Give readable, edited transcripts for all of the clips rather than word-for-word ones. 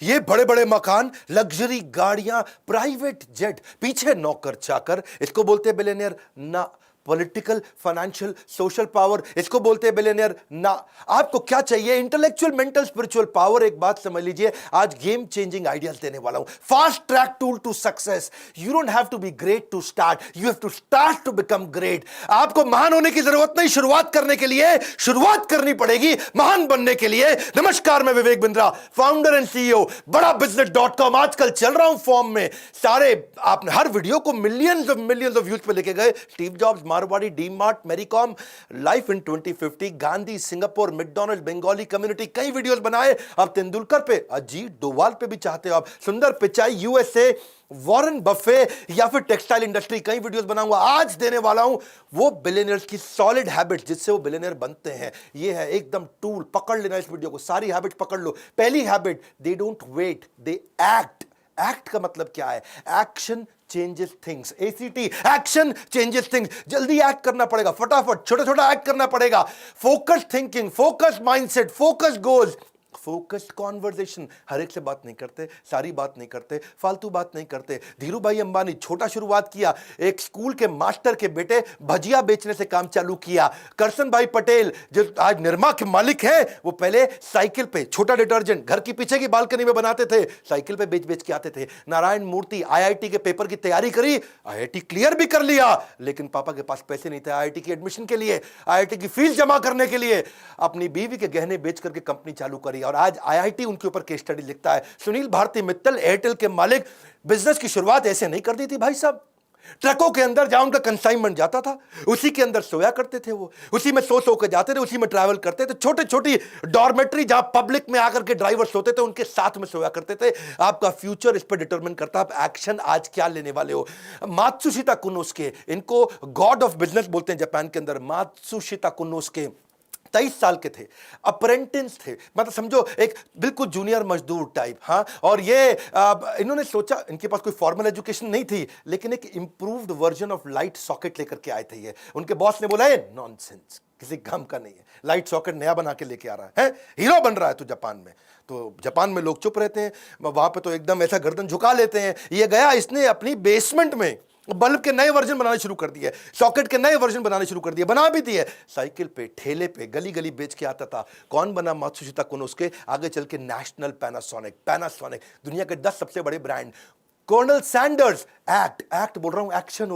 ये बड़े बड़े मकान, लग्जरी गाड़ियां, प्राइवेट जेट, पीछे नौकर चाकर, इसको बोलते हैं बिलियनियर ना। पॉलिटिकल, फाइनेंशियल, सोशल पावर, इसको बोलते हैं बिलियनियर ना। आपको क्या चाहिए? Intellectual, mental, spiritual power. एक बात समझ लीजिए, आज गेम चेंजिंग आइडियाज देने वाला हूं। Fast track tool to success. You don't have to be great to start, you have to start to become great. आपको महान होने की जरूरत नहीं, शुरुआत करने के लिए शुरुआत करनी पड़ेगी महान बनने के लिए। नमस्कार, मैं Vivek Bindra, founder and CEO बड़ा बिजनेस.com। आजकल चल रहा हूं फॉर्म में। सारे आपने हर वीडियो को मिलियंस ऑफ व्यूज पे लेके गए। Steve Jobs, Marwari, DMart, Mary Kom, life in 2050, Gandhi, Singapore, McDonald, Bengali community, कई वीडियोस बनाए। अब तेंदुलकर पे, अजीत डोवाल पे भी चाहते हो आप, सुंदर पिचाई, यूएसए, वॉरेन बफे, या फिर टेक्सटाइल इंडस्ट्री, कई वीडियोस बनाऊंगा। आज देने वाला हूं वो बिलियनियर्स की सॉलिड हैबिट्स जिससे वो बिलियनियर बनते हैं। ये है एकदम टूल, पकड़ लेना इस वीडियो को, सारी हैबिट्स पकड़ लो। पहली habit, they don't wait, they act. Act का मतलब क्या है? Action changes things. A C T, action changes things. जल्दी एक्ट करना पड़ेगा, फटाफट छोटा छोटा एक्ट करना पड़ेगा। Focus thinking, focus mindset, focus goals, focused conversation. हर एक से बात नहीं करते, सारी बात नहीं करते, फालतू बात नहीं करते। धीरू भाई अंबानी छोटा शुरुआत किया, एक स्कूल के मास्टर के बेटे भजिया बेचने से काम चालू किया। करसन भाई पटेल जो आज निरमा के मालिक हैं, वो पहले साइकिल पे छोटा डिटर्जेंट घर की पीछे की बालकनी में बनाते थे, साइकिल पे बेच बेच के आते थे। नारायण मूर्ति आईआईटी के पेपर की तैयारी करी, आईआईटी क्लियर भी कर लिया, लेकिन पापा के पास पैसे नहीं थे आईआईटी की एडमिशन के लिए, आईआईटी की फीस जमा करने के लिए। अपनी बीवी के गहने बेच करके कंपनी चालू करी और आज आईआईटी उनके ऊपर केस स्टडी लिखता है। सुनील भारती मित्तल, एयरटेल के मालिक, बिजनेस की शुरुआत ऐसे नहीं कर दी थी भाई साहब। ट्रकों के अंदर जहां उनका कंसाइनमेंट जाता था, उसी के अंदर सोया करते थे वो, उसी में सो के जाते थे, उसी में ट्रैवल करते थे। छोटे छोटी डॉर्मेट्री जहां पब्लिक में आकर के ड्राइवर सोते थे, उनके साथ में सोया करते थे। आपका फ्यूचर इस पर डिटरमिन करता है आप एक्शन आज क्या लेने वाले हो। मात्सुशिता कुनोस्के, इनको गॉड ऑफ बिजनेस बोलते हैं जापान के अंदर। मात्सुशिता कुनोस्के 23 साल के थे, अप्रेंटिस थे, मतलब समझो एक बिल्कुल जूनियर मजदूर टाइप। हाँ, और ये इन्होंने सोचा, इनके पास कोई फॉर्मल एजुकेशन नहीं थी, लेकिन एक improved version of light socket लेकर के आए थे ये। उनके बॉस ने बोला, ये नॉनसेंस, किसी काम का नहीं है, लाइट सॉकेट नया बना के लेके आ रहा है, हीरो बन रहा है तू जापान में। तो जापान में लोग चुप रहते हैं, वहां पे तो एकदम ऐसा गर्दन झुका लेते हैं। ये गया, इसने अपनी बेसमेंट में बल्ब के नए वर्जन बनाने शुरू कर दिए, सॉकेट के नए वर्जन बनाने शुरू कर दिए, बना भी दिए। साइकिल पे, ठेले पे, गली गली बेच के आता था। कौन बना? मात्सुशिता कुनोस्के। आगे चल के नेशनल पैनासोनिक, दुनिया के 10 सबसे बड़े ब्रांड। कर्नल सैंडर्स, एक्ट बोल रहा हूं, एक्शन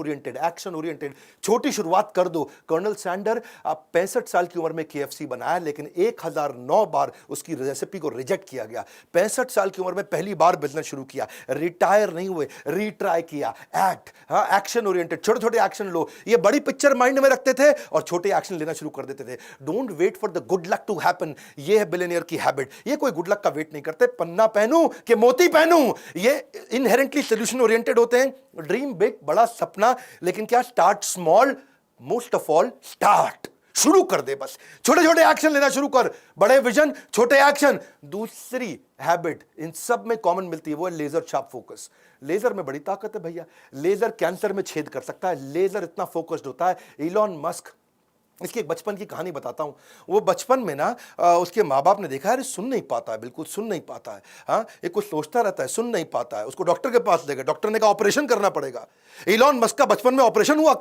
ओरिएंटेड। छोटी शुरुआत कर दो। कर्नल सैंडर 65 साल की उम्र में केएफसी बनाया, लेकिन 1009 बार उसकी रेसिपी को रिजेक्ट किया गया। 65 साल की उम्र में पहली बार बिजनेस शुरू किया, रिटायर नहीं हुए, रीट्राई किया। एक्ट, हाँ, एक्शन ओरिएंटेड, छोटे छोटे एक्शन लो। ये बड़ी पिक्चर माइंड में रखते थे और छोटे एक्शन लेना शुरू कर देते थे। Don't wait for the good luck to happen, ये है बिलियनियर की हैबिट। ये कोई गुड लक का वेट नहीं करते, पन्ना पहनूं कि मोती पहनूं, ये इनहेरेंटली सोल्यूशन ओरिएंटेड होते हैं। ड्रीम बिग, बड़ा सपना, लेकिन क्या? Start small, most of all start, शुरू कर दे बस। छोटे छोटे एक्शन लेना शुरू कर, बड़े विजन, छोटे एक्शन। दूसरी हैबिट इन सब में कॉमन मिलती है, वो है लेजर शार्प फोकस। लेजर में बड़ी ताकत है भैया, लेजर कैंसर में छेद कर सकता है, लेजर इतना फोकस्ड होता है। इलॉन मस्क, इसकी एक बचपन की कहानी बताता हूं। वो बचपन में ना उसके माँ बाप ने देखा है, सुन नहीं पाता है, बिल्कुल सुन नहीं पाता है। हाँ, एक कुछ सोचता रहता है, सुन नहीं पाता है। उसको डॉक्टर के पास ले गए, डॉक्टर ने कहा ऑपरेशन करना पड़ेगा। इलॉन मस्क का बचपन में ऑपरेशन हुआ,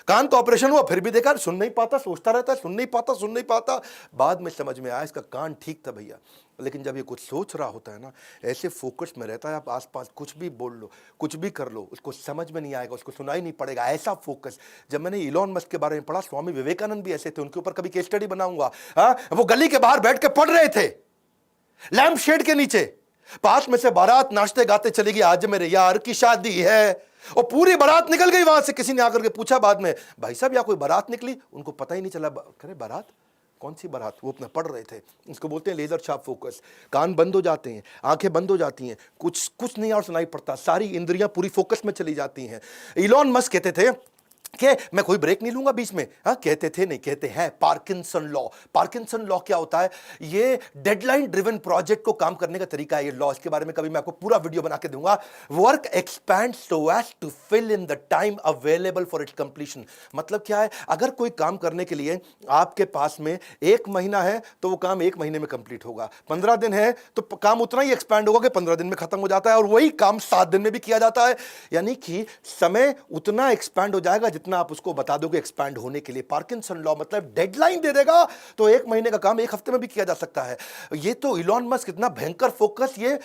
कान का ऑपरेशन हुआ, फिर भी देखा सुन नहीं पाता, सोचता रहता है, सुन नहीं पाता। बाद में समझ में आया इसका कान ठीक था भैया। लेकिन जब ये कुछ सोच रहा होता है ना, ऐसे फोकस में रहता है, आप आसपास कुछ भी बोल लो, कुछ भी कर लो, उसको समझ में नहीं आएगा, उसको सुनाई नहीं पड़ेगा, ऐसा फोकस। जब मैंने इलॉन मस्क के बारे में पढ़ा, स्वामी विवेकानंद भी ऐसे थे, उनके ऊपर कभी केस स्टडी बनाऊंगा। हाँ, वो गली के बाहर बैठ के पढ़ रहे थे, लैंप शेड के नीचे, पास में से बारात नाचते गाते चलेगी, आज मेरे यार की शादी है, और पूरी बारात निकल गई वहां से। किसी ने आकर के पूछा बाद में, भाई साहब यहाँ कोई बारात निकली? उनको पता ही नहीं चला। करे बारात? कौन सी बारात? वो अपना पढ़ रहे थे। इसको बोलते हैं लेजर शार्प फोकस। कान बंद हो जाते हैं, आंखें बंद हो जाती हैं, कुछ नहीं और सुनाई पड़ता, सारी इंद्रियां पूरी फोकस में चली जाती हैं। इलॉन मस्क कहते थे कि मैं कोई ब्रेक नहीं लूंगा बीच में। हाँ, कहते थे नहीं, कहते हैं पार्किंसन लॉ। पार्किंसन लॉ क्या होता है? ये डेडलाइन ड्रिवन प्रोजेक्ट को काम करने का तरीका है ये लॉ। इसके बारे में कभी मैं आपको पूरा वीडियो बना के दूंगा। Work expand so as to fill in the time available for its completion. मतलब क्या है? अगर कोई काम करने के लिए आपके पास में 1 महीना है तो वो काम 1 महीने में कंप्लीट होगा। 15 दिन है तो काम उतना ही एक्सपैंड होगा कि 15 दिन में खत्म हो जाता है, और वही काम 7 दिन में भी किया जाता है। यानी कि समय उतना एक्सपैंड हो जाएगा जितना आप उसको बता दोगे एक्सपैंड होने के लिए। पार्किंसन लॉ मतलब डेडलाइन दे देगा तो 1 महीने का काम 1 हफ्ते में भी किया जा सकता है। ये तो इलॉन मस्क इतना भयंकर फोकस ये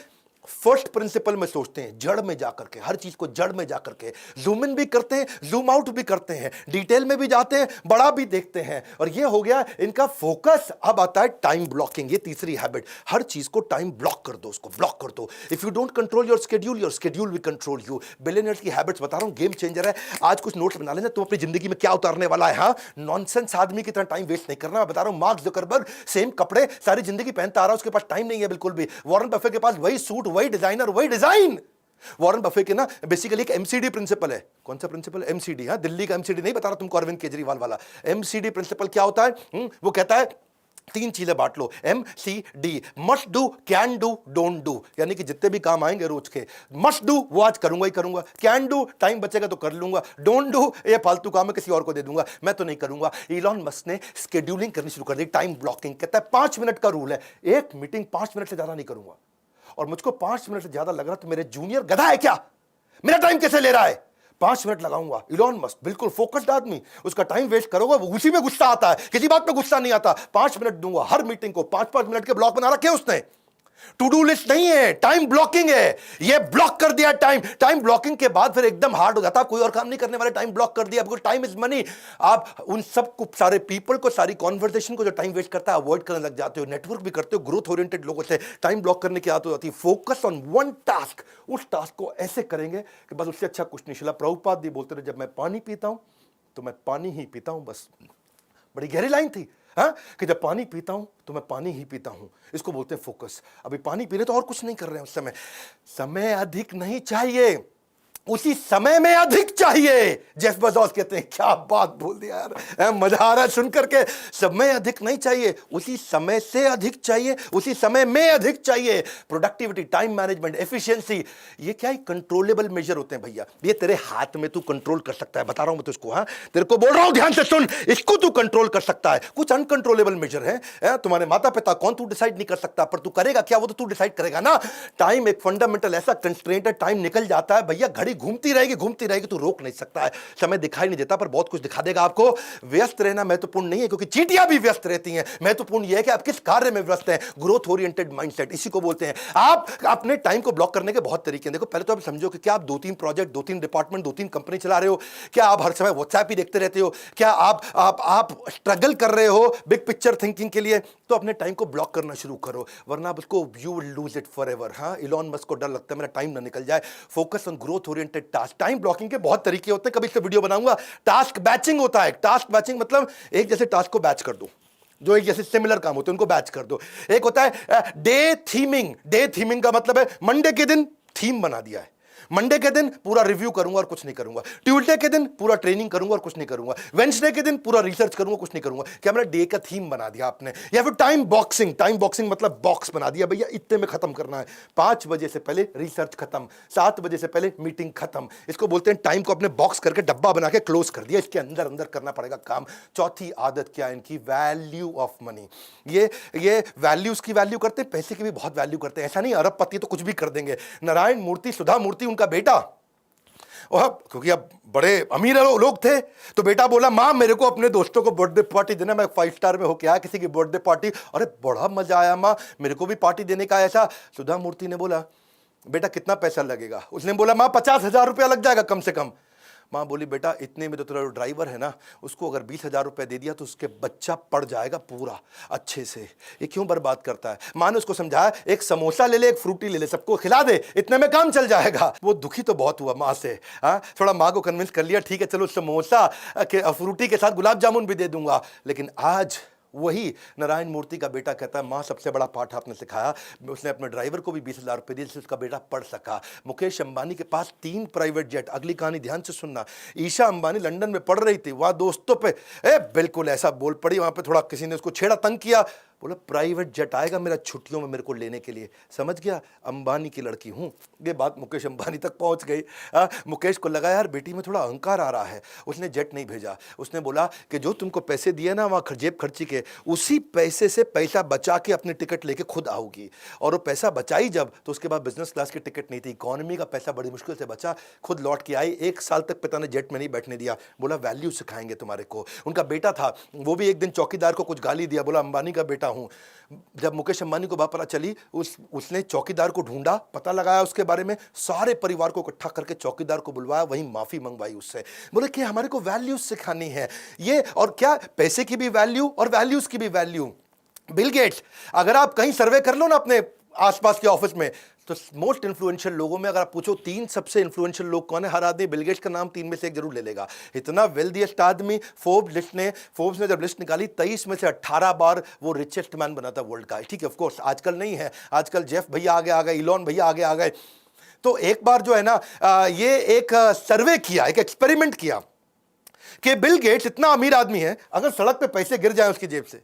फर्स्ट प्रिंसिपल में सोचते हैं, जड़ में जाकर के, हर चीज को जड़ में जाकर के जूम इन भी करते हैं, जूम आउट भी करते हैं, डिटेल में भी जाते हैं, बड़ा भी देखते हैं। और ये हो गया इनका फोकस। अब आता है टाइम ब्लॉकिंग, ये तीसरी हैबिट। हर चीज को टाइम ब्लॉक कर दो, उसको ब्लॉक कर दो। If you don't control your schedule will control you. Billionaires की हैबिट्स बता रहा हूं, गेम चेंजर है। आज कुछ नोट्स बना लेना, तुम अपनी जिंदगी में क्या उतारने वाला है। हाँ, नॉनसेंस आदमी की तरह टाइम वेस्ट नहीं करना। मैं बता रहा हूं, मार्क जुकरबर्ग सेम कपड़े सारी जिंदगी पहनता आ रहा है, उसके पास टाइम नहीं है बिल्कुल भी। वॉरेन बफे के पास वही सूट, वही डिजाइनर, वही डिजाइन। वॉरेन बफे के ना बेसिकली एक एमसीडी प्रिंसिपल है। कौन सा प्रिंसिपल? एमसीडी। हाँ, दिल्ली का एमसीडी नहीं बता रहा तुमको, अरविंद केजरीवाल वाला। एमसीडी प्रिंसिपल क्या होता है? वो कहता है 3 चीजें बांट लो, MCD। Must do, can do, don't do. यानी कि जितने भी काम आएंगे रोज के, मस्ट डू वो आज करूंगा ही करूंगा, कैन डू टाइम बचेगा तो कर लूंगा, डोंट डू ये फालतू काम है किसी और को दे दूंगा, मैं तो नहीं करूंगा। इलॉन मस्क ने स्केड्यूलिंग करनी शुरू कर दी, टाइम ब्लॉकिंग। कहता है 5 मिनट का रूल है, एक मीटिंग 5 मिनट से ज्यादा नहीं करूंगा। और मुझको 5 मिनट से ज्यादा लग रहा तो मेरे जूनियर गधा है क्या, मेरा टाइम कैसे ले रहा है? 5 मिनट लगाऊंगा। इलॉन मस्क बिल्कुल फोकस्ड आदमी, उसका टाइम वेस्ट करोगे वो उसी में गुस्सा आता है, किसी बात पे गुस्सा नहीं आता। 5 मिनट दूंगा हर मीटिंग को, 5-5 मिनट के ब्लॉक बना रखे उसने। टू डू लिस्ट नहीं है, टाइम ब्लॉकिंग है। ये ब्लॉक कर दिया टाइम। टाइम ब्लॉकिंग के बाद फिर एकदम हार्ड हो जाता है, कोई और काम नहीं करने वाले, टाइम ब्लॉक कर दिया। Because time is money. आप उन सब को, सारे पीपल को, सारी कॉन्वर्सेशन को जो टाइम वेस्ट करता है अवॉइड करने लग जाते हो। नेटवर्क भी करते हो ग्रोथ ओरिएंटेड लोगों से। टाइम ब्लॉक करने की आदत हो जाती है। फोकस ऑन वन टास्क, उस टास्क को ऐसे करेंगे कि बस उससे अच्छा कुछ नहीं। शिला प्रभुपाद जी बोलते थे, जब मैं पानी पीता हूं तो मैं पानी ही पीता हूं, बस। बड़ी गहरी लाइन थी। हाँ, कि जब पानी पीता हूं तो मैं पानी ही पीता हूं। इसको बोलते हैं फोकस। अभी पानी पी रहे तो और कुछ नहीं कर रहे हैं उस समय। समय अधिक नहीं चाहिए, उसी समय में अधिक चाहिए। जेफ बेज़ोस कहते हैं, क्या बात बोल दिया यार, मजा आ रहा है सुन करके। समय अधिक नहीं चाहिए, उसी समय से अधिक चाहिए, उसी समय में अधिक चाहिए। प्रोडक्टिविटी, टाइम मैनेजमेंट, एफिशिएंसी, ये क्या है? कंट्रोलेबल मेजर होते हैं भैया। ये तेरे हाथ में, तू कंट्रोल कर सकता है। बता रहा हूं मैं तुझको। हाँ, तेरे को बोल रहा हूं, ध्यान से सुन, इसको तू कंट्रोल कर सकता है। कुछ अनकंट्रोलेबल मेजर है, तुम्हारे माता पिता कौन, तू डिसाइड नहीं कर सकता, पर तू करेगा क्या वो तो तू डिसाइड करेगा ना। टाइम एक फंडामेंटल ऐसा कंस्ट्रेंट है, टाइम निकल जाता है भैया, घड़ी घूमती रहेगी, तू रोक नहीं सकता है। समय दिखाई नहीं देता पर बहुत कुछ दिखा देगा आपको। व्यस्त रहना महत्वपूर्ण नहीं है, क्योंकि चींटियां भी व्यस्त रहती हैं। महत्वपूर्ण यह है कि आप किस कार्य में व्यस्त हैं। ग्रोथ ओरिएंटेड माइंडसेट, इसी को बोलते हैं। आप अपने टाइम को ब्लॉक करने के बहुत तरीके हैं। देखो, पहले तो आप समझो कि क्या आप 2-3 प्रोजेक्ट, 2-3 डिपार्टमेंट, 2-3 कंपनी चला रहे हो? क्या आप हर समय व्हाट्सएप ही देखते रहते हो? क्या आप स्ट्रगल कर रहे हो बिग पिक्चर थिंकिंग के लिए? तो अपने टाइम को ब्लॉक करना शुरू करो, वरना आप उसको you will lose it forever. हाँ, इलॉन मस्क को डर लगता है मेरा टाइम ना निकल जाए। Focus on growth oriented task. Time blocking के बहुत तरीके होते हैं, कभी इससे वीडियो बनाऊंगा। टास्क बैचिंग होता है। टास्क बैचिंग मतलब एक जैसे टास्क को बैच कर दो, जो एक जैसे सिमिलर काम होते हैं उनको बैच कर दो। एक होता है डे थीमिंग। डे थीमिंग का मतलब है मंडे के दिन थीम बना दिया है, मंडे के दिन पूरा रिव्यू करूंगा और कुछ नहीं करूंगा, ट्यूसडे के दिन पूरा ट्रेनिंग करूंगा और कुछ नहीं करूंगा, वेडनेसडे के दिन पूरा रिसर्च करूंगा, कुछ नहीं करूंगा। क्या मेरा डे का थीम बना दिया आपने? या फिर टाइम बॉक्सिंग। टाइम बॉक्सिंग मतलब बॉक्स बना दिया भैया, इतने में खत्म करना है। 5 बजे से पहले रिसर्च खत्म, 7 बजे से पहले मीटिंग खत्म। इसको बोलते हैं टाइम को अपने बॉक्स करके डब्बा बना के क्लोज कर दिया, इसके अंदर अंदर करना पड़ेगा काम। चौथी आदत क्या है इनकी? Value of money. ये वैल्यूज की वैल्यू करते हैं, पैसे की भी बहुत वैल्यू करते हैं। ऐसा नहीं अरबपति तो कुछ भी कर देंगे। नारायण मूर्ति, सुधा मूर्ति उनका बेटा, और क्योंकि अब बड़े अमीर लोग थे, तो बेटा बोला, माँ मेरे को अपने दोस्तों को बर्थडे पार्टी देना, मैं 5 स्टार में होके आया किसी की बर्थडे पार्टी, अरे बड़ा मजा आया माँ, मेरे को भी पार्टी देने का। ऐसा सुधा मूर्ति ने बोला, बेटा कितना पैसा लगेगा? उसने बोला, माँ 50,000 रुपया लग जाएगा कम से कम। माँ बोली, बेटा इतने में तो तेरा ड्राइवर है ना, उसको अगर 20,000 रुपये दे दिया तो उसके बच्चा पड़ जाएगा पूरा अच्छे से, ये क्यों बर्बाद करता है? माँ ने उसको समझाया, एक समोसा ले ले, एक फ्रूटी ले ले, सबको खिला दे, इतने में काम चल जाएगा। वो दुखी तो बहुत हुआ माँ से। हाँ, थोड़ा माँ को कन्विंस कर लिया, ठीक है चलो समोसा के फ्रूटी के साथ गुलाब जामुन भी दे दूंगा। लेकिन आज वही नारायण मूर्ति का बेटा कहता है माँ सबसे बड़ा पाठ आपने सिखाया। उसने अपने ड्राइवर को भी 20,000 रुपये दिए जिससे उसका बेटा पढ़ सका। मुकेश अंबानी के पास 3 प्राइवेट जेट। अगली कहानी ध्यान से सुनना। ईशा अंबानी लंदन में पढ़ रही थी, वहाँ दोस्तों पे बिल्कुल ऐसा बोल पड़ी, वहाँ पे थोड़ा किसी ने उसको छेड़ा, तंग किया, बोला प्राइवेट जेट आएगा मेरा छुट्टियों में मेरे को लेने के लिए। समझ गया, अंबानी की लड़की हूँ। ये बात मुकेश अंबानी तक पहुँच गई। मुकेश को लगा यार बेटी में थोड़ा अहंकार आ रहा है, उसने जेट नहीं भेजा। उसने बोला कि जो तुमको पैसे दिए ना वहाँ जेब खर्ची के, उसी पैसे से पैसा बचा के अपनी टिकट लेके खुद आओगी। और वो पैसा बचाई जब, तो उसके बाद बिजनेस क्लास की टिकट नहीं थी, इकॉनमी का पैसा बड़ी मुश्किल से बचा, खुद लौट के आई। 1 साल तक पिता ने जेट में नहीं बैठने दिया, बोला वैल्यू सिखाएंगे तुम्हारे को। उनका बेटा था, वो भी एक दिन चौकीदार को कुछ गाली दिया, बोला अंबानी का बेटा हूँ। जब मुकेश अंबानी को बात पता चली, उसने चौकीदार को ढूंढा, पता लगाया उसके बारे में, सारे परिवार को इकट्ठा करके चौकीदार को बुलवाया, वहीं माफी मंगवाई उससे। बोले कि हमारे को वैल्यूज सिखानी है ये, और क्या पैसे की भी वैल्यू और वैल्यूज की भी वैल्यू। बिल गेट्स, अगर आप कहीं सर्वे कर लो ना अपने आसपास के ऑफिस में, तो मोस्ट इन्फ्लुएंशियल लोगों में अगर आप पूछो 3 सबसे इन्फ्लुएंशियल लोग कौन है, हर आदमी बिल गेट्स का नाम 3 में से एक जरूर ले लेगा। इतना वेल्दीएस्ट आदमी। फोर्ब्स ने जब लिस्ट निकाली, 23 में से 18 बार वो रिचेस्ट मैन बना था वर्ल्ड का। ठीक है, ऑफ कोर्स आजकल नहीं है, आजकल जेफ भैया आगे आ गए, इलॉन भैया आगे आ गए। तो एक बार जो है ना, ये एक सर्वे किया, एक एक्सपेरिमेंट किया कि बिल गेट्स इतना अमीर आदमी है, अगर सड़क पे पैसे गिर जाए उसकी जेब से,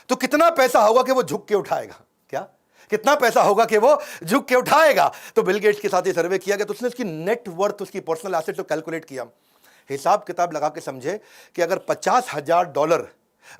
तो कितना पैसा होगा कि वो झुक के उठाएगा। क्या कितना पैसा होगा कि वो झुक के उठाएगा। तो बिल गेट्स के साथ ये सर्वे किया गया, तो उसने उसकी नेट वर्थ, उसकी पर्सनल एसेट को कैलकुलेट किया, हिसाब किताब लगा के समझे कि अगर $50,000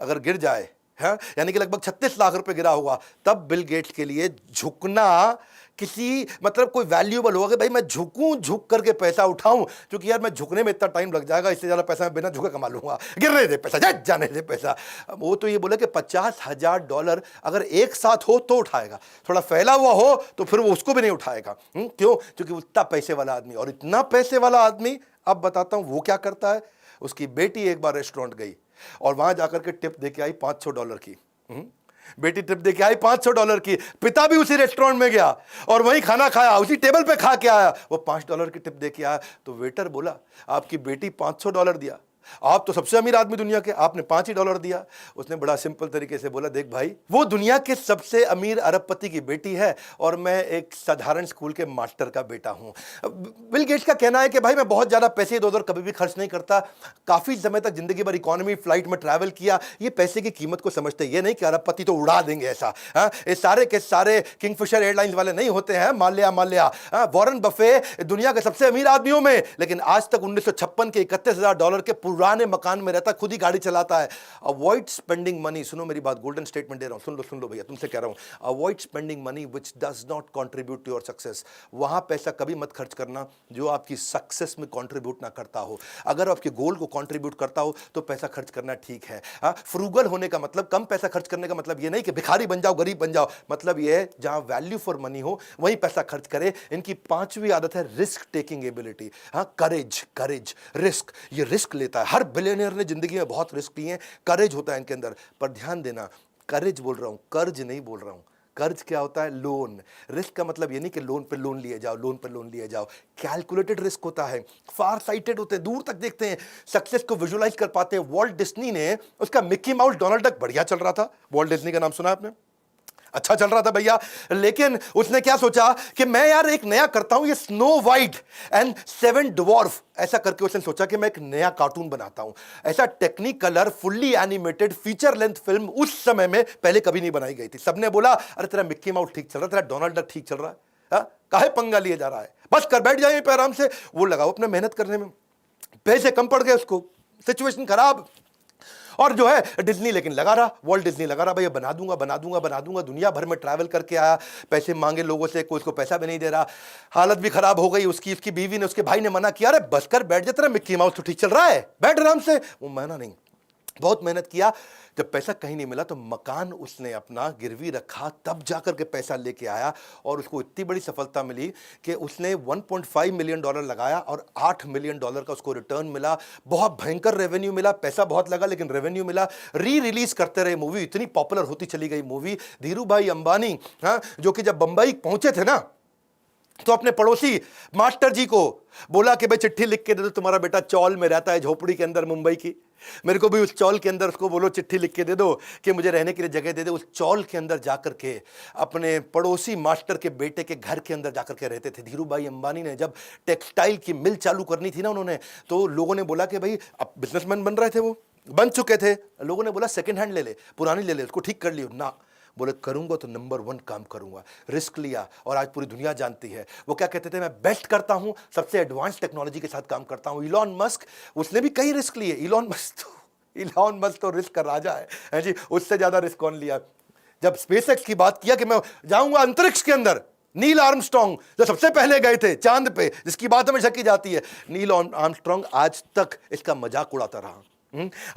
अगर गिर जाए, है यानी कि लगभग 36 लाख रुपए गिरा होगा, तब बिल गेट्स के लिए झुकना किसी मतलब कोई वैल्यूएबल होगा कि भाई मैं झुकूं, झुक करके पैसा उठाऊं, क्योंकि यार मैं झुकने में इतना टाइम लग जाएगा, इससे ज्यादा पैसा मैं बिना झुके कमा लूंगा, गिरने दे पैसा, जाने दे पैसा। वो तो ये बोले कि $50,000 अगर एक साथ हो तो उठाएगा, थोड़ा फैला हुआ हो तो फिर वो उसको भी नहीं उठाएगा। क्यों? क्योंकि उतना पैसे वाला आदमी, और इतना पैसे वाला आदमी, अब बताता हूं वो क्या करता है। उसकी बेटी एक बार रेस्टोरेंट गई और वहां जाकर के टिप देके आई $500 की। बेटी टिप देके आई $500 की। पिता भी उसी रेस्टोरेंट में गया और वहीं खाना खाया, उसी टेबल पे खा के आया, वो $5 की टिप देके आया। तो वेटर बोला आपकी बेटी $500 दिया, आप तो सबसे अमीर आदमी दुनिया के, आपने $5 ही दिया। उसने बड़ा सिंपल तरीके से बोला देख भाई, वो दुनिया के सबसे अमीर अरबपति की बेटी है और मैं एक साधारण स्कूल के मास्टर का बेटा हूं। बिल गेट्स का कहना है कि भाई मैं बहुत ज्यादा पैसे इधर उधर कभी भी खर्च नहीं करता, काफी समय तक जिंदगी भर इकोनॉमी फ्लाइट में ट्रैवल किया, ये पैसे की कीमत को समझते। ये नहीं कि अरबपति तो उड़ा देंगे ऐसा, ये सारे के सारे किंगफिशर एयरलाइंस वाले नहीं होते हैं, माल्या। वॉरेन बफे दुनिया के सबसे अमीर आदमियों में, लेकिन आज तक 1956 के $31,000 के पुराने मकान में रहता, खुद ही गाड़ी चलाता है। अवॉइड स्पेंडिंग मनी, सुनो मेरी बात, गोल्डन स्टेटमेंट दे रहा हूं, सुन लो भैया, तुमसे कह रहा हूं, avoid spending money which does not contribute to your success. वहां पैसा कभी मत खर्च करना जो आपकी सक्सेस में कंट्रीब्यूट ना करता हो। अगर आपके गोल को कंट्रीब्यूट करता हो तो पैसा खर्च करना ठीक है। फ्रूगल होने का मतलब, कम पैसा खर्च करने का मतलब ये नहीं कि भिखारी बन जाओ, गरीब बन जाओ, मतलब ये है जहां वैल्यू फॉर मनी हो वहीं पैसा खर्च करे। इनकी 5वीं आदत है रिस्क टेकिंग एबिलिटी। करेज, रिस्क, ये रिस्क लेता है। हर बिलियनियर ने जिंदगी में बहुत रिस्क लिए हैं, करेज होता है इनके अंदर। पर ध्यान देना, करेज बोल रहा हूं, कर्ज नहीं बोल रहा हूं। कर्ज क्या होता है? लोन। रिस्क का मतलब ये नहीं कि लोन पे लोन लिए जाओ, कैलकुलेटेड रिस्क होता है, फार साइटेड होते हैं, दूर तक देखते हैं, सक्सेस को विजुअलाइज कर पाते हैं। वॉल्ट डिज्नी ने, उसका मिक्की माउस डोनाल्ड डक बढ़िया चल रहा था, वॉल्ट डिज्नी का नाम सुना आपने, अच्छा चल रहा था भैया, लेकिन उसने क्या सोचा कि मैं यार एक नया करता हूं, ये स्नो वाइट एंड 7 ड्वार्फ, ऐसा करके उसने सोचा कि मैं एक नया कार्टून बनाता हूं। ऐसा Technicolor fully animated feature length film उस समय में पहले कभी नहीं बनाई गई थी। सबने बोला अरे तेरा मिक्की माउस ठीक चल रहा है, तेरा डोनाल्ड डक ठीक चल रहा है, काहे पंगा लिए जा रहा है, बस कर बैठ जाए पे आराम से। वो लगाओ अपने मेहनत करने में, पैसे कम पड़ गए उसको, सिचुएशन खराब। और जो है डिज्नी लेकिन लगा रहा, वॉल्ट डिज्नी लगा रहा, भैया बना दूंगा, दुनिया भर में ट्रैवल करके आया, पैसे मांगे लोगों से, कोई उसको पैसा भी नहीं दे रहा, हालत भी खराब हो गई उसकी। उसकी बीवी ने, उसके भाई ने मना किया, अरे बस कर बैठ जा, तेरा मिक्की माउस तो ठीक चल रहा है, बैठ आराम से। वो माना नहीं, बहुत मेहनत किया। जब पैसा कहीं नहीं मिला तो मकान उसने अपना गिरवी रखा, तब जाकर के पैसा लेके आया, और उसको इतनी बड़ी सफलता मिली कि उसने $1.5 मिलियन लगाया और $8 मिलियन का उसको रिटर्न मिला। बहुत भयंकर रेवेन्यू मिला, पैसा बहुत लगा लेकिन रेवेन्यू मिला। रिलीज करते रहे मूवी, इतनी पॉपुलर होती चली गई मूवी। धीरू भाई अंबानी, जो कि जब बंबई पहुंचे थे ना, तो अपने पड़ोसी मास्टर जी को बोला कि भाई चिट्ठी लिख के दे दो, तुम्हारा बेटा चौल में रहता है, झोपड़ी के अंदर मुंबई की, मेरे को भी उस चौल के अंदर उसको बोलो चिट्ठी लिख के दे दो कि मुझे रहने के लिए जगह दे दे। उस चौल के अंदर जाकर के अपने पड़ोसी मास्टर के बेटे के घर के अंदर जाकर के रहते थे। धीरू भाई अंबानी ने जब टेक्सटाइल की मिल चालू करनी थी ना उन्होंने, तो लोगों ने बोला कि भाई, अब बिजनेसमैन बन रहे थे, वो बन चुके थे, लोगों ने बोला सेकेंड हैंड ले ले, पुरानी ले ले, उसको ठीक कर लियो ना। बोले करूंगा तो नंबर 1 काम करूंगा। रिस्क लिया और आज पूरी दुनिया जानती है। वो क्या कहते थे, मैं बेस्ट करता हूं, सबसे एडवांस टेक्नोलॉजी के साथ काम करता हूं। इलॉन मस्क, उसने भी कई रिस्क लिए। इलॉन मस्क तो रिस्क का राजा है जी, उससे ज्यादा रिस्क कौन लिया। जब स्पेसएक्स की बात किया कि मैं जाऊंगा अंतरिक्ष के अंदर, नील आर्मस्ट्रांग जो सबसे पहले गए थे चांद पे, जिसकी बात हमेशा की जाती है, नील आर्मस्ट्रांग आज तक इसका मजाक उड़ाता रहा।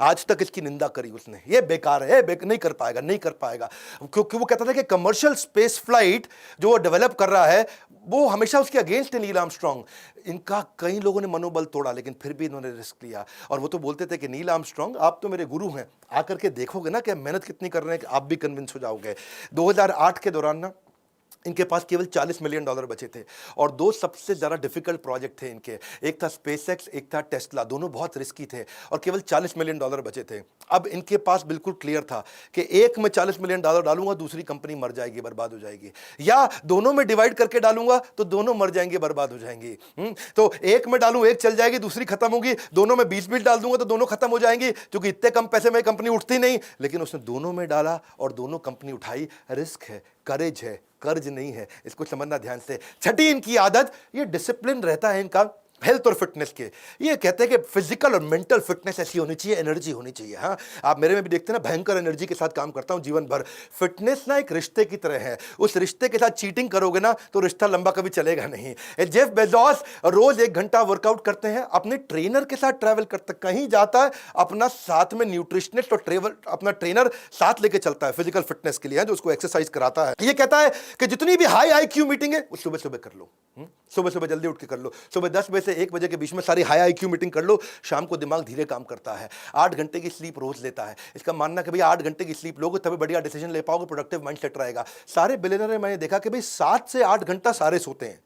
आज तक इसकी निंदा करी उसने, ये बेकार है, नहीं कर पाएगा, नहीं कर पाएगा, क्योंकि वो कहता था कि कमर्शियल स्पेस फ्लाइट जो वो डेवलप कर रहा है वो हमेशा उसके अगेंस्ट है नील आर्मस्ट्रांग। इनका कई लोगों ने मनोबल तोड़ा, लेकिन फिर भी इन्होंने रिस्क लिया। और वो तो बोलते थे कि नील आर्मस्ट्रांग आप तो मेरे गुरु हैं, आकर के देखोगे ना कि मेहनत कितनी कर रहे हैं कि आप भी कन्विंस हो जाओगे। 2008 के दौरान ना इनके पास केवल $40 मिलियन बचे थे और 2 सबसे ज़्यादा डिफिकल्ट प्रोजेक्ट थे इनके, एक था स्पेसएक्स, एक था टेस्ला। दोनों बहुत रिस्की थे और केवल $40 मिलियन बचे थे। अब इनके पास बिल्कुल क्लियर था कि एक में $40 मिलियन डालूंगा, दूसरी कंपनी मर जाएगी, बर्बाद हो जाएगी, या दोनों में डिवाइड करके डालूंगा तो दोनों मर जाएंगे, बर्बाद हो जाएंगी। तो एक में डालूं, एक चल जाएगी, दूसरी खत्म होगी, दोनों में 20 डाल दूंगा तो दोनों खत्म हो जाएंगी, क्योंकि इतने कम पैसे में कंपनी उठती नहीं। लेकिन उसने दोनों में डाला और दोनों कंपनी उठाई। रिस्क है, करेज है, कर्ज नहीं है, इसको समझना ध्यान से। छठी इनकी आदत, ये डिसिप्लिन रहता है इनका हेल्थ और फिटनेस के। ये कहते हैं कि फिजिकल और मेंटल फिटनेस ऐसी होनी चाहिए, एनर्जी होनी चाहिए। हाँ, आप मेरे में भी देखते हैं ना, भयंकर एनर्जी के साथ काम करता हूं जीवन भर। फिटनेस ना एक रिश्ते की तरह है, उस रिश्ते के साथ चीटिंग करोगे ना तो रिश्ता लंबा कभी चलेगा नहीं। जेफ बेजोस रोज 1 घंटा वर्कआउट करते हैं, अपने ट्रेनर के साथ ट्रैवल करते, कहीं जाता है अपना साथ में न्यूट्रिशनिस्ट और अपना ट्रेनर साथ लेके चलता है फिजिकल फिटनेस के लिए, जो उसको एक्सरसाइज कराता है। ये कहता है कि जितनी भी हाई IQ मीटिंग है वो सुबह सुबह कर लो, सुबह सुबह जल्दी उठ के कर लो। सुबह 10 बजे से 1 बजे के बीच में सारी हाई IQ मीटिंग कर लो। शाम को दिमाग धीरे काम करता है। 8 घंटे की स्लीप रोज लेता है। इसका मानना कि भाई 8 घंटे की स्लीप लोगे तभी बढ़िया डिसीजन ले पाओगे, प्रोडक्टिव माइंडसेट रहेगा। सारे बिलियनर मैंने देखा कि भाई 7 से 8 घंटा सारे सोते हैं,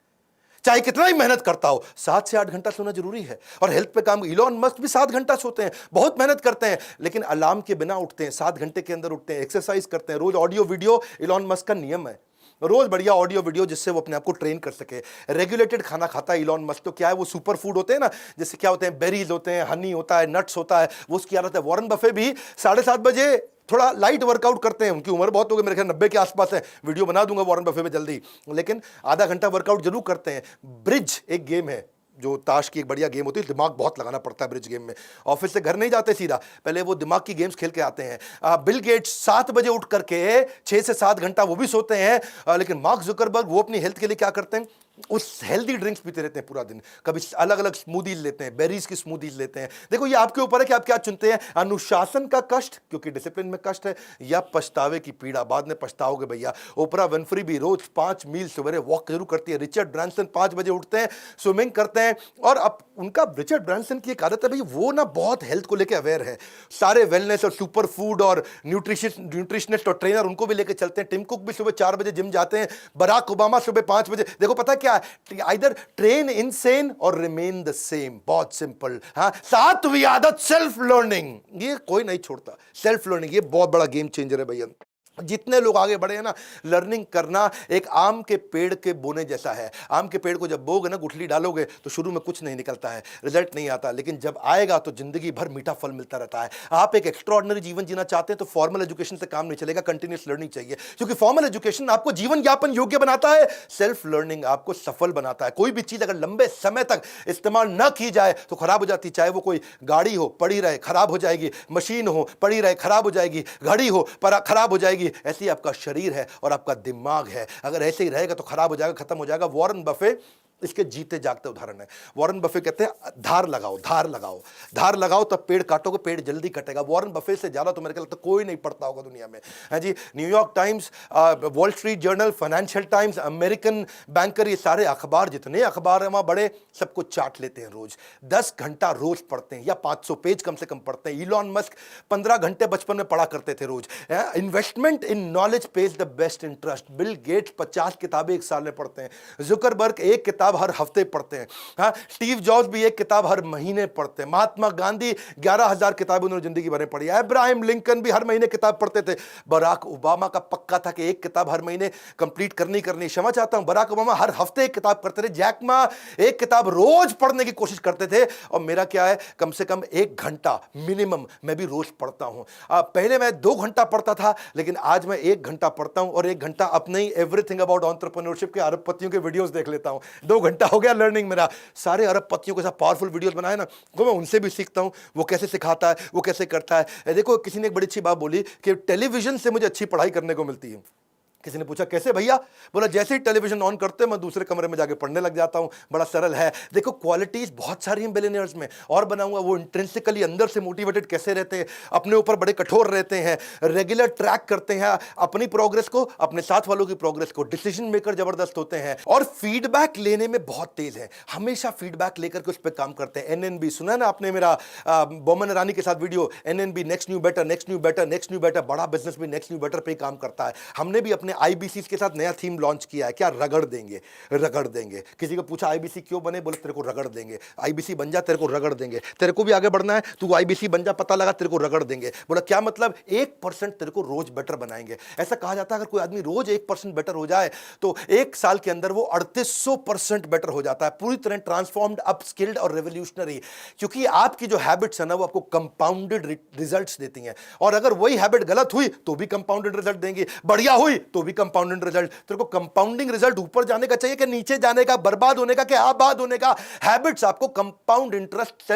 चाहे कितना ही मेहनत करता हो, 7 से 8 घंटा सोना जरूरी है। और हेल्थ पे काम, इलॉन मस्क भी 7 घंटा सोते हैं, बहुत मेहनत करते हैं, लेकिन अलार्म के बिना उठते हैं, 7 घंटे के अंदर उठते हैं, एक्सरसाइज करते हैं, रोज ऑडियो वीडियो। इलॉन मस्क का नियम है रोज बढ़िया ऑडियो वीडियो, जिससे वो अपने आप को ट्रेन कर सके। रेगुलेटेड खाना खाता है इलॉन मस्क। तो क्या है, वो सुपर फूड होते हैं ना, जैसे क्या होते हैं, बेरीज होते हैं, हनी होता है, नट्स होता है, वो उसकी आदत है। वॉरेन बफे भी 7:30 बजे थोड़ा लाइट वर्कआउट करते हैं। उनकी उम्र बहुत हो गई, मेरे ख्याल 90 के आसपास है, वीडियो बना दूंगा वॉरेन बफे में जल्दी, लेकिन आधा घंटा वर्कआउट जरूर करते हैं। ब्रिज एक गेम है, जो ताश की एक बढ़िया गेम होती है, दिमाग बहुत लगाना पड़ता है ब्रिज गेम में। ऑफिस से घर नहीं जाते सीधा, पहले वो दिमाग की गेम्स खेल के आते हैं। बिल गेट्स 7 बजे उठ करके 6 से 7 घंटा वो भी सोते हैं। लेकिन मार्क जुकरबर्ग वो अपनी हेल्थ के लिए क्या करते हैं, उस हेल्दी ड्रिंक्स पीते रहते हैं पूरा दिन। कभी अलग अलग स्मूदीज लेते हैं, बेरीज की स्मूदीज लेते हैं। देखो ये आपके ऊपर है कि आप क्या चुनते हैं, अनुशासन का कष्ट क्योंकि डिसिप्लिन में कष्ट है, या पछतावे की पीड़ा, बाद में पछताओगे भैया। ओपरा विनफ्री भी रोज 5 मील सवेरे वॉक जरूर करती है। रिचर्ड ब्रांसन 5 बजे उठते हैं, स्विमिंग करते हैं। और अब उनका, रिचर्ड ब्रांसन की एक आदत है भाई, वो ना बहुत हेल्थ को लेकर अवेयर है। सारे वेलनेस और सुपर फूड और न्यूट्रिशनिस्ट और ट्रेनर उनको भी लेकर चलते हैं। टिम कुक भी सुबह 4 बजे जिम जाते हैं। बराक ओबामा सुबह 5 बजे। देखो पता क्या है, आइदर ट्रेन इनसेन और रिमेन द सेम, बहुत सिंपल। हाँ, 7वीं आदत सेल्फ लर्निंग, ये कोई नहीं छोड़ता। सेल्फ लर्निंग ये बहुत बड़ा गेम चेंजर है भैया। जितने लोग आगे बढ़े हैं ना, लर्निंग करना एक आम के पेड़ के बोने जैसा है। आम के पेड़ को जब बोगे ना, गुठली डालोगे तो शुरू में कुछ नहीं निकलता है, रिजल्ट नहीं आता, लेकिन जब आएगा तो जिंदगी भर मीठा फल मिलता रहता है। आप एक एक्स्ट्रॉर्डिनरी जीवन जीना चाहते हैं तो फॉर्मल एजुकेशन से काम नहीं चलेगा, कंटिन्यूस लर्निंग चाहिए, क्योंकि फॉर्मल एजुकेशन आपको जीवन यापन योग्य बनाता है, सेल्फ लर्निंग आपको सफल बनाता है। कोई भी चीज अगर लंबे समय तक इस्तेमाल न की जाए तो खराब हो जाती है। चाहे वो कोई गाड़ी हो, पड़ी रहे खराब हो जाएगी, मशीन हो, पड़ी रहे खराब हो जाएगी, घड़ी हो पर खराब हो जाएगी। ऐसी आपका शरीर है और आपका दिमाग है, अगर ऐसे ही रहेगा तो खराब हो जाएगा, खत्म हो जाएगा। वॉरेन बफे इसके जीते जागते उदाहरण है। वॉरेन बफे कहते हैं धार लगाओ, धार लगाओ, धार लगाओ, तब पेड़ काटोगे, पेड़ जल्दी कटेगा। वॉरेन बफे से ज्यादा तो मेरे को लगता है कोई नहीं पढ़ता होगा दुनिया में, है जी। New York Times, Wall Street Journal, Financial Times, American Banker, ये सारे अखबार, जितने अखबार हैं वहां बड़े, सबको चाट लेते हैं रोज। 10 घंटा रोज पढ़ते हैं या 500 पेज कम से कम पढ़ते हैं। इलॉन मस्क 15 घंटे बचपन में पढ़ा करते थे रोज। Investment in knowledge pays the best interest. Bill Gates 50 किताबें एक साल में पढ़ते हैं। जुकरबर्ग एक किताब हर हफ्ते पढ़ते हैं। हाँ, स्टीव जॉब्स भी एक किताब हर महीने पढ़ते हैं। महात्मा गांधी 11,000 किताबें उन्होंने जिंदगी भर में पढ़ी। अब्राहम लिंकन भी हर महीने किताब पढ़ते थे। बराक ओबामा का पक्का था कि एक किताब हर महीने कंप्लीट करनी क्षमा चाहता हूं, बराक ओबामा हर हफ्ते एक किताब करते थे। जैक मा एक किताब रोज पढ़ने की कोशिश करते थे। और मेरा क्या है, कम से कम 1 घंटा मिनिमम मैं भी रोज पढ़ता हूं। पहले मैं 2 घंटा पढ़ता था, लेकिन आज मैं 1 घंटा पढ़ता हूं, और 1 घंटा अपने ही एवरीथिंग अबाउट एंटरप्रेन्योरशिप के अरबपतियों के वीडियोस देख लेता हूं। 2 घंटा हो गया लर्निंग मेरा। सारे अरबपतियों के साथ पावरफुल वीडियोस बनाए ना, वो मैं उनसे भी सीखता हूं, वो कैसे सिखाता है, वो कैसे करता है। देखो, किसी ने एक बड़ी अच्छी बात बोली कि टेलीविजन से मुझे अच्छी पढ़ाई करने को मिलती है। किसी ने पूछा कैसे भैया? बोला जैसे ही टेलीविजन ऑन करते हैं मैं दूसरे कमरे में जाके पढ़ने लग जाता हूं। बड़ा सरल है। देखो, क्वालिटीज बहुत सारी हैं बिलियनियर्स में, और बनाऊंगा। वो इंट्रिंसिकली अंदर से मोटिवेटेड कैसे रहते हैं, अपने ऊपर बड़े कठोर रहते हैं, रेगुलर ट्रैक करते हैं अपनी प्रोग्रेस को, अपने साथ वालों की प्रोग्रेस को, डिसीजन मेकर जबरदस्त होते हैं, और फीडबैक लेने में बहुत तेज है। हमेशा फीडबैक लेकर के उस पर काम करते हैं। एनएनबी सुना ना आपने मेरा बोमन ईरानी के साथ video, N N B next new better, next new better, next new better. बड़ा बिजनेस भी नेक्स्ट न्यू बेटर पे काम करता है। हमने भी अपने आईबीसी के साथ नया थीम लॉन्च किया है, क्या? रगड़ देंगे, रगड़ देंगे। किसी को पूछा आईबीसी क्यों बने? बोले तेरे को रगड़ देंगे। आईबीसी बन जा, तेरे को रगड़ देंगे। तेरे को भी आगे बढ़ना है, तू आईबीसी बन जा, पता लगा, तेरे को रगड़ देंगे। बोला क्या मतलब? 1% तेरे को रोज बेटर बनाएंगे। ऐसा कहा जाता है अगर कोई आदमी रोज 1% बेटर हो जाए तो 1 साल के अंदर वो 3800% बेटर हो जाता है। पूरी तरह ट्रांसफॉर्म्ड, अपस्किल्ड और रेवोल्यूशनरी। क्योंकि आपकी जो हैबिट्स है ना, वो आपको कंपाउंडेड रिजल्ट्स देती हैं। और अगर वही हैबिट गलत हुई तो भी कंपाउंडेड रिजल्ट देंगी, बढ़िया हुई तो भी कंपाउंडेड रिजल्ट। तेरे को कंपाउंडिंग रिजल्ट ऊपर जाने का चाहिए कि नीचे जाने का, बर्बाद होने का कि आबाद होने का? हैबिट्स आपको कंपाउंड इंटरेस्ट,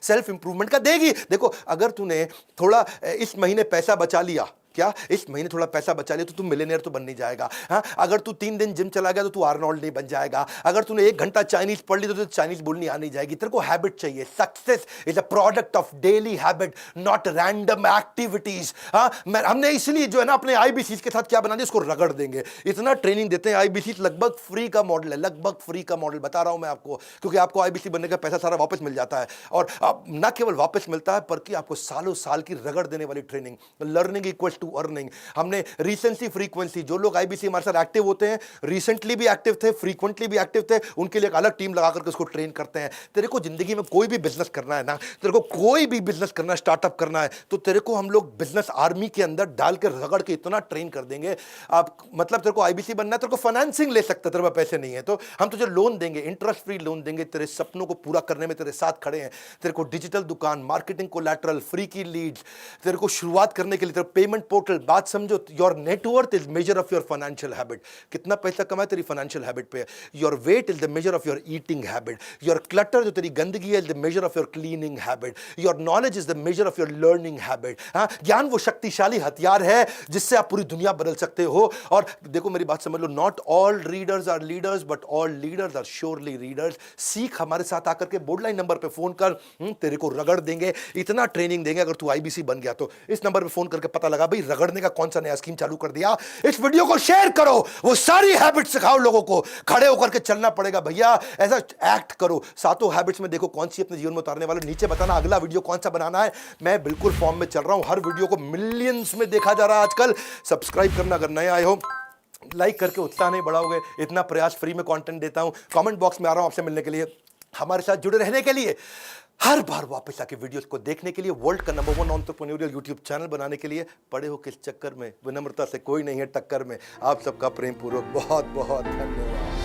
सेल्फ इंप्रूवमेंट का देगी। देखो, अगर तूने थोड़ा इस महीने पैसा बचा लिया, क्या इस महीने थोड़ा पैसा बचा लिया, तो तू मिलियनेयर तो बन नहीं जाएगा। हाँ, अगर तू 3 दिन जिम चला गया तो तू आर्नोल्ड नहीं बन जाएगा। अगर तूने 1 घंटा चाइनीज पढ़ ली तो तुझे चाइनीज बोलनी आनी जाएगी। तेरे को हैबिट चाहिए। Success is a product of daily habit, not random activities. हाँ, हमने इसलिए जो है ना अपने आईबीसी के साथ क्या बना दिया, इसको रगड़ देंगे। इतना ट्रेनिंग देते हैं। आईबीसी लगभग फ्री का मॉडल है, लगभग फ्री का मॉडल बता रहा हूं मैं आपको, क्योंकि आपको आईबीसी बनने का पैसा सारा वापस मिल जाता है। और न केवल वापस मिलता है, बल्कि आपको सालों साल की रगड़ देने वाली training. Learning equals to earning. हमने रिसेंसी फ्रीक्वेंसी, जो लोग आईबीसी हमारे साथ एक्टिव होते हैं, रिसेंटली भी एक्टिव थे, फ्रीक्वेंटली भी एक्टिव थे, उनके लिए एक अलग टीम लगा करके उसको ट्रेन करते हैं। तेरे को जिंदगी में कोई भी बिजनेस करना है ना, तेरे को कोई भी बिजनेस करना है, स्टार्टअप करना है, तो तेरे को हम लोग बिजनेस आर्मी के अंदर डाल के रगड़ के इतना ट्रेन कर देंगे। आप मतलब तेरे को आईबीसी बनना है, तेरे को फाइनेंसिंग ले सकते, तेरे पास पैसे नहीं है तो हम तुझे लोन देंगे, इंटरेस्ट फ्री लोन देंगे, तेरे सपनों को पूरा करने में तेरे साथ खड़े हैं। तेरे को डिजिटल दुकान, मार्केटिंग कोलैटरल, फ्री की लीड्स, तेरे को शुरुआत करने के लिए तेरे पेमेंट पोर्टल। बात समझो, your net worth is measure of your financial habit. कितना पैसा कमाए तेरी फाइनेंशियल हैबिट पे। Your weight is the measure of your eating habit. Your clutter, जो तेरी गंदगी है, is the measure of your cleaning habit. Your knowledge is the measure of your learning habit. हाँ, ज्ञान वो शक्तिशाली हथियार है जिससे आप पूरी दुनिया बदल सकते हो। और देखो मेरी बात समझ लो, not all readers are leaders, but all leaders are surely readers. सीख, हमारे साथ आकर के बोर्डलाइन नंबर पे फोन कर, तेरे को रगड़ देंगे, इतना ट्रेनिंग देंगे। अगर तू आईबीसी बन गया तो इस नंबर पे फोन करके पता लगा भाई रगड़ने का कौन सा नया स्कीम चालू कर दिया। इस वीडियो को शेयर करो, वो सारी हैबिट सिखाओ लोगों को। खड़े होकर के चलना पड़ेगा भैया, ऐसा एक्ट करो। सातों हैबिट्स में देखो कौन सी अपने जीवन में उतारने वाले। नीचे बताना अगला वीडियो कौन सा बनाना है। मैं बिल्कुल फॉर्म में चल रहा हूं, हर वीडियो को मिलियंस में देखा जा रहा है आजकल। सब्सक्राइब करना अगर नए आए हो, लाइक करके उत्साह नहीं बढ़ाओगे। इतना प्रयास, फ्री में कंटेंट देता हूं। कमेंट बॉक्स में आ रहा हूं आपसे मिलने के लिए, हमारे साथ जुड़े रहने के लिए, हर बार वापस आके वीडियोस को देखने के लिए, वर्ल्ड का नंबर 1 एंटरप्रेन्योरियल यूट्यूब चैनल बनाने के लिए। पड़े हो किस चक्कर में? विनम्रता से कोई नहीं है टक्कर में। आप सबका प्रेम पूर्वक बहुत बहुत धन्यवाद।